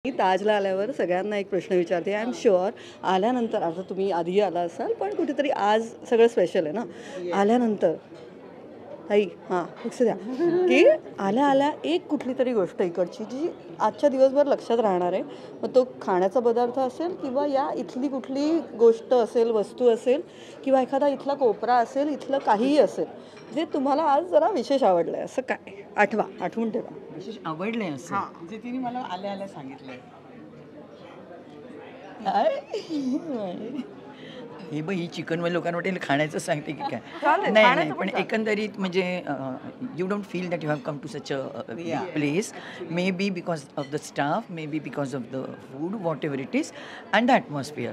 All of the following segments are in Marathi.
मी ताजला आल्यावर सगळ्यांना एक प्रश्न विचारते. आय एम शुअर आल्यानंतर आता तुम्ही आधी आला असाल, पण कुठेतरी आज सगळं स्पेशल आहे ना. आल्यानंतर ताई हां लक्ष द्या की आल्या आल्या एक कुठली तरी गोष्ट इकडची जी आजच्या दिवसभर लक्षात राहणार आहे. मग तो खाण्याचा पदार्थ असेल किंवा या इथली कुठली गोष्ट असेल, वस्तू असेल किंवा एखादा इथला कोपरा असेल, इथलं काहीही असेल जे तुम्हाला आज जरा विशेष आवडलं आहे, असं काय आठवून ठेवा. विशेष आवडले असं जे तिने मला आल्या आल्या सांगितलंय. हे बघ, ही चिकनवाले लोकांना वाटेल खाण्याचं सांगते की काय. चालेल, नाही खाण्याचं पण पण सांग. एकंदरीत म्हणजे you don't feel that you have come to such a place. Maybe because of the staff, maybe because of the food, whatever it is, and the atmosphere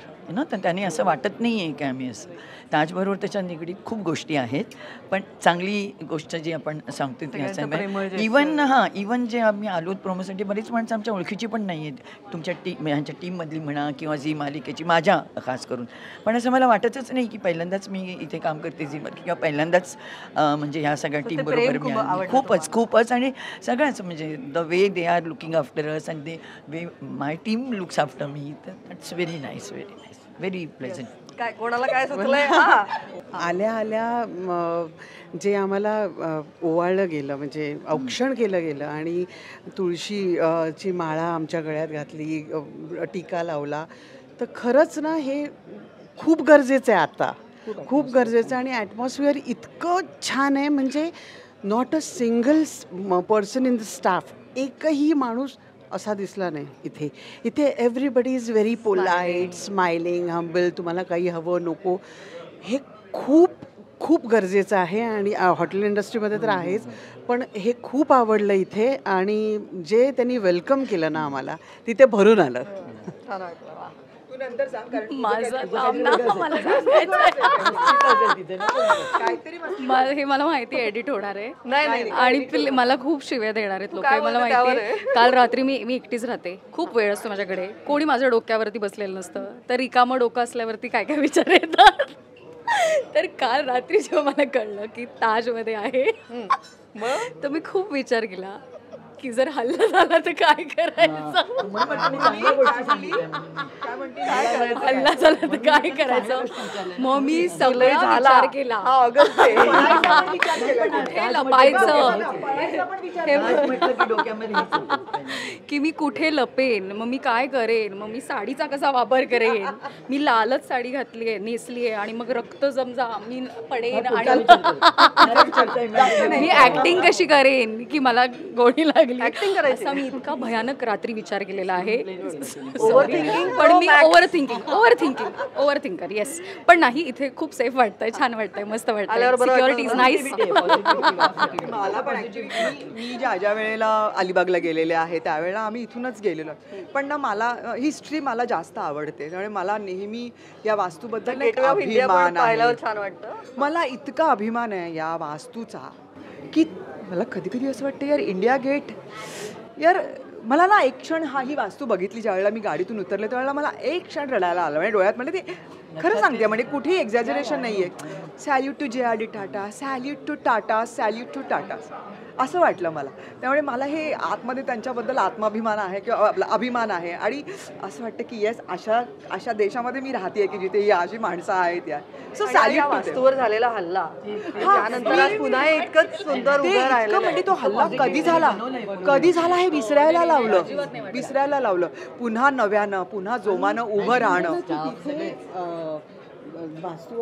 तर त्याने असं वाटत नाही आहे की आम्ही असं. ताजबरोबर त्याच्या निगडीत खूप गोष्टी आहेत, पण चांगली गोष्ट जी आपण सांगतो ती असं इवन जे आम्ही आलो प्रोमोसाठी बरीच माणसं आमच्या ओळखीची पण नाही आहेत तुमच्या ह्यांच्या टीममधली म्हणा किंवा झी मालिकेची, माझ्या खास करून. पण असं मला वाटतच नाही की पहिल्यांदाच मी इथे काम करते झीवर किंवा पहिल्यांदाच म्हणजे ह्या सगळ्या टीमबरोबर मी आली. खूपच आणि सगळ्याच म्हणजे the way they are looking after us and the way my team looks after me. तर it's very nice, very pleasant. काय कोणाला काय सुचलंय? आल्या आल्या जे आम्हाला ओवाळलं गेलं, म्हणजे औक्षण केलं गेलं आणि तुळशी माळा आमच्या गळ्यात घातली, टीका लावला, तर खरंच ना हे खूप गरजेचं आहे आता, खूप गरजेचं आहे. आणि ॲटमॉस्फिअर इतकं छान आहे, म्हणजे not a single person in the staff, एकही माणूस असा दिसला नाही इथे. इथे everybody is very polite, smiling, humble. तुम्हाला काही हवं नको हे खूप खूप गरजेचं आहे. आणि हॉटेल इंडस्ट्रीमध्ये तर आहेच, पण हे खूप आवडलं इथे. आणि जे त्यांनी वेलकम केलं ना आम्हाला, तिथे भरून आलं. हे मला माहिती आहे एडिट होणार आहे आणि मला खूप शिव्या देणार आहेत लोक, मला माहिती आहे. काल रात्री मी एकटीच राहते, खूप वेळ असतो माझ्याकडे, कोणी माझ्या डोक्यावरती बसलेलं नसतं, तर रिकामं डोकं असल्यावरती काय काय विचार येतात. तर काल रात्री जेव्हा मला कळलं की ताजमध्ये आहे, तर मी खूप विचार केला की जर हल्ला झाला तर काय करायचं, हल्ला झाला तर काय करायचं. मग मी सगळा विचार केला कुठे लपायचं, की मी कुठे लपेन, मग मी काय करेन, मग मी साडीचा कसा वापर करेन. मी लालच साडी घातली आहे, नेसली आहे, आणि मग रक्त जमजा मी पडेन आणि मी ऍक्टिंग कशी करेन की मला गोळी लागली. ऍक्टिंग करायची असा मी इतका भयानक रात्री विचार केलेला आहे. पण मी ओव्हर थिंकर येस. पण नाही, इथे खूप सेफ वाटतंय, छान वाटतंय, मस्त वाटतंय, सिक्युरिटी इज नाईस. मला पण मी ज्या वेळेला अलिबागला गेलेले आहे त्यावेळेला आम्ही इथूनच गेलेलो, पण ना मला हिस्ट्री मला जास्त आवडते, त्यामुळे मला नेहमी या वास्तूबद्दल अभिमान आहे. छान वाटतं. मला इतका अभिमान आहे या वास्तूचा की मला कधी कधी असं वाटतं यार, इंडिया गेट यार, मला ना एक क्षण ही वास्तू बघितली ज्यावेळेला मी गाडीतून उतरले त्यावेळेला मला एक क्षण रडायला आलं. म्हणजे डोळ्यात म्हणजे ते खरं सांगते, म्हणजे कुठेही एक्झॅजरेशन नाही आहे. Salute to JRD Tata, salute to Tata, salute to Tata असं वाटलं मला. त्यामुळे मला हे आतमध्ये त्यांच्याबद्दल आत्माभिमान आहे किंवा आपला अभिमान आहे. आणि असं वाटतं की येस, अशा देशामध्ये मी राहते की जिथे ही अशी माणसं आहेत. या सो सॅल्यूट वास्तूवर झालेला हल्ला, त्यानंतर आज पुन्हा इतकंच सुंदर उभं राहिलं. म्हणजे तो हल्ला कधी झाला हे विसरायला लावलं. पुन्हा नव्यानं, पुन्हा जोमानं उभं राहणं.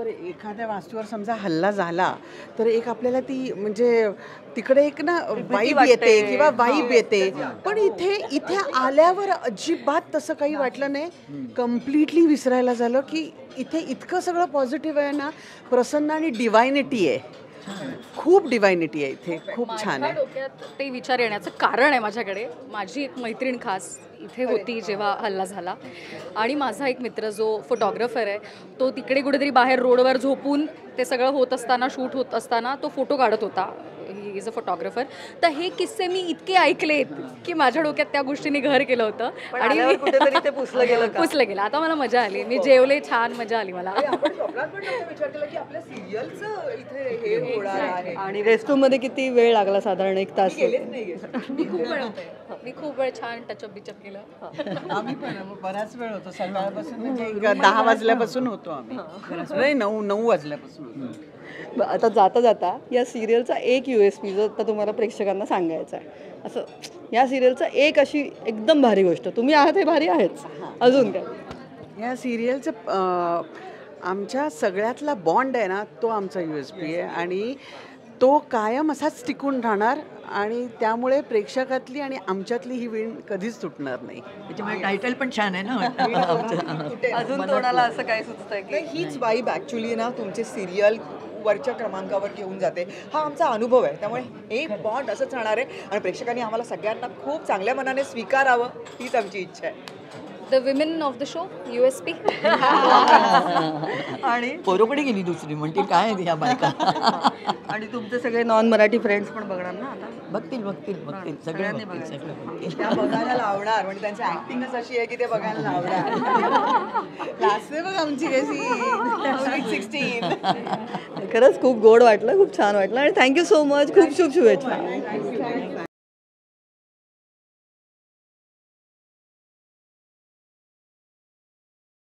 एखाद्या वास्तूवर समजा हल्ला झाला तर एक आपल्याला ती म्हणजे तिकडे एक ना वाईब येते किंवा वाईब येते, पण इथे आल्यावर अजिबात तसं काही वाटलं नाही. कम्प्लिटली विसरायला झालं की इथे इतकं सगळं पॉझिटिव्ह आहे ना, प्रसन्न आणि डिवायनिटी आहे, खूप डिवायनिटी आहे इथे, खूप छान आहे. डोक्यात ते विचार येण्याचं कारण आहे माझ्याकडे. माझी एक मैत्रीण खास इथे होती जेव्हा हल्ला झाला, आणि माझा एक मित्र जो फोटोग्राफर आहे तो तिकडे कुठेतरी बाहेर रोडवर झोपून ते सगळं होत असताना, शूट होत असताना तो फोटो काढत होता. He is a photographer. तर हे किस्से मी इतके ऐकलेत की माझ्या डोक्यात त्या गोष्टीने घर केलं होतं आणि कुठेतरी ते पुसलं गेलं का? पुसलं गेलं. आता मला मजा आली, मी जेवले छान, मजा आली मला. आपण स्वप्नात पण नव्हता विचार केला की आपल्या सिरियलचं इथे हे होणार आहे. आणि रेस्टरूम मध्ये किती वेळ लागला? साधारण 1 तास. गेलेच नाही गे. मी खूप वेळ छान टचअप बिचअप केलं. आम्ही पण बराच वेळ होतो सकाळपासून, म्हणजे 10 वाजल्यापासून होतो आम्ही. नाही 9 वाजल्यापासून होतो. आता जाता जाता या सिरियलचा एक USP जो आता तुम्हाला प्रेक्षकांना सांगायचा आहे, असं या सिरियलचा एक अशी एकदम भारी गोष्ट, तुम्ही आहात हे भारी आहेच, अजून काय? या सिरियलचं आमच्या सगळ्यातला बॉन्ड आहे ना, तो आमचा USP आहे आणि तो कायम असाच टिकून राहणार आणि त्यामुळे प्रेक्षकातली आणि आमच्यातली ही वीण कधीच तुटणार नाही. त्याच्यामुळे टायटल पण छान आहे ना आमचं. अजून कोणाला असं काय सुचतंय की नाही, हीच वाईब ॲक्च्युली ना तुमचे सिरियल वरच्या क्रमांकावर घेऊन जाते. हा आमचा अनुभव आहे, त्यामुळे एक बॉन्ड असंच राहणार आहे आणि प्रेक्षकांनी आम्हाला सगळ्यांना खूप चांगल्या मनाने स्वीकारावं, हीच आमची इच्छा आहे. The women of the show USP. आणि पोरोकडे गेली दुसरी, म्हणते काय आहे ह्या बायका. आणि तुमचे सगळे नॉन मराठी फ्रेंड्स पण बघणार ना आता? बघतील बघतील सगळे बघतील सगळे बघतील. त्या बघायला लावणार, म्हणजे त्यांची ऍक्टिंगच अशी आहे की ते बघायला लावणार. लास्ट बघ आमची कशी 16. खरंच खूप गोड वाटलं, खूप छान वाटलं आणि थँक्यू सो मच. खूप शुभेच्छा.